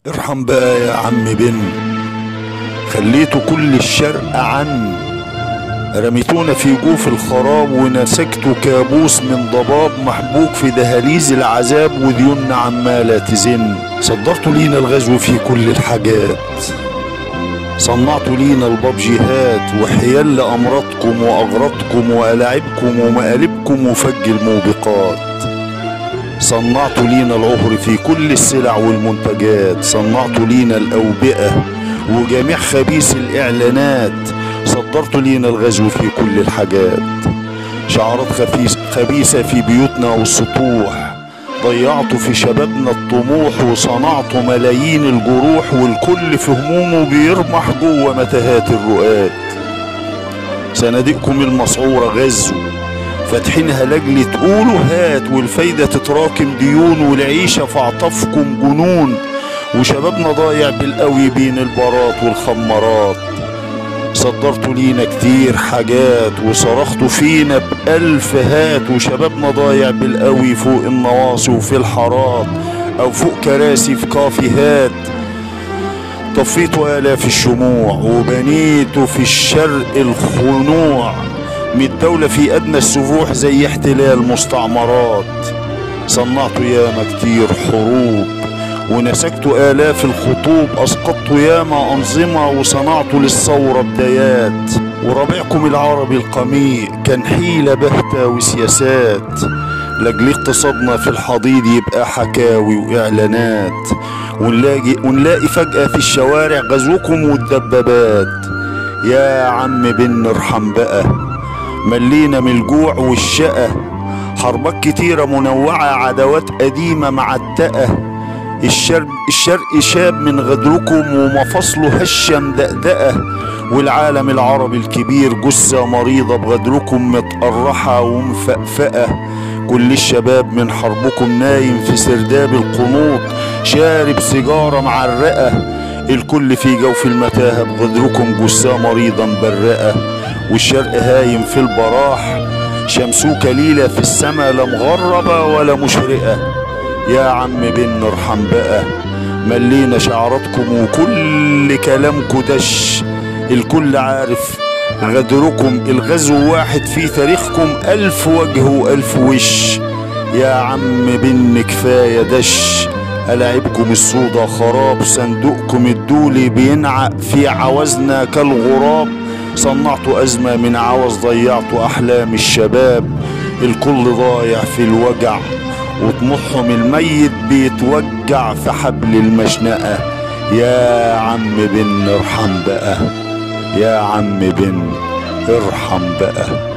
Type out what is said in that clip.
ارحم بقى يا عم بن، خليتوا كل الشرق عن، رميتونا في جوف الخراب ونسكتوا كابوس من ضباب محبوك في دهاليز العذاب وديوننا عمالة تزن. صدرتوا لينا الغزو في كل الحاجات، صنعتوا لينا البابجيهات وحيال لأمراضكم وأغراضكم وألاعبكم ومقالبكم وفج الموبقات. صنعتوا لينا العهر في كل السلع والمنتجات، صنعتوا لينا الأوبئة وجميع خبيث الإعلانات. صدرتوا لينا الغزو في كل الحاجات، شعارات خبيثة في بيوتنا والسطوح. ضيعتوا في شبابنا الطموح وصنعتوا ملايين الجروح، والكل في همومه بيرمح جوه متاهات الرؤات. صناديقكم المسعورة غزوا فاتحينها لاجل تقولوا هات، والفايدة تتراكم ديون، والعيشة في عطفكم جنون. وشبابنا ضايع بالقوي بين البارات والخمارات. صدرتوا لينا كتير حاجات وصرختوا فينا بألف هات، وشبابنا ضايع بالقوي فوق النواصي وفي الحارات أو فوق كراسي في كافيهات. طفيتوا آلاف الشموع وبنيتوا في الشرق الخنوع، من الدولة في أدنى السفوح زي احتلال مستعمرات. صنعتوا ياما كتير حروب ونسكتوا آلاف الخطوب، أسقطتوا ياما أنظمة وصنعتوا للثورة بدايات. وربيعكم العربي القميء كان حيلة بهتة وسياسات، لاجل اقتصادنا في الحضيض يبقى حكاوي وإعلانات. ونلاقي فجأة في الشوارع غزوكم والدبابات. يا عم بن ارحم بقى، ملينا من الجوع والشقة، حربات كتيرة منوعة عداوات قديمة معتقة. الشرق شاب من غدركم ومفاصله هشة مدقدقة، والعالم العربي الكبير جثة مريضة بغدركم متقرحة ومفقفقة. كل الشباب من حربكم نايم في سرداب القنوط شارب سيجارة معرقة. الكل في جوف المتاهة بغدركم جثة مريضة مبرقة، والشرق هايم في البراح شمسه كليلة في السما لا مغربة ولا مشرقة. يا عم بن ارحم بقى، ملينا شعاراتكم وكل كلامكم دش. الكل عارف غدركم، الغزو واحد في تاريخكم 1000 وجه و1000 وش. يا عم بن كفاية دش، ألاعبكم السودا خراب، صندوقكم الدولي بينعق في عوزنا كالغراب. صنعتوا أزمة من عوز، ضيعتوا أحلام الشباب. الكل ضايع في الوجع وطموحهم الميت بيتوجع في حبل المشنقة. يا عم بن ارحم بقى، يا عم بن ارحم بقى.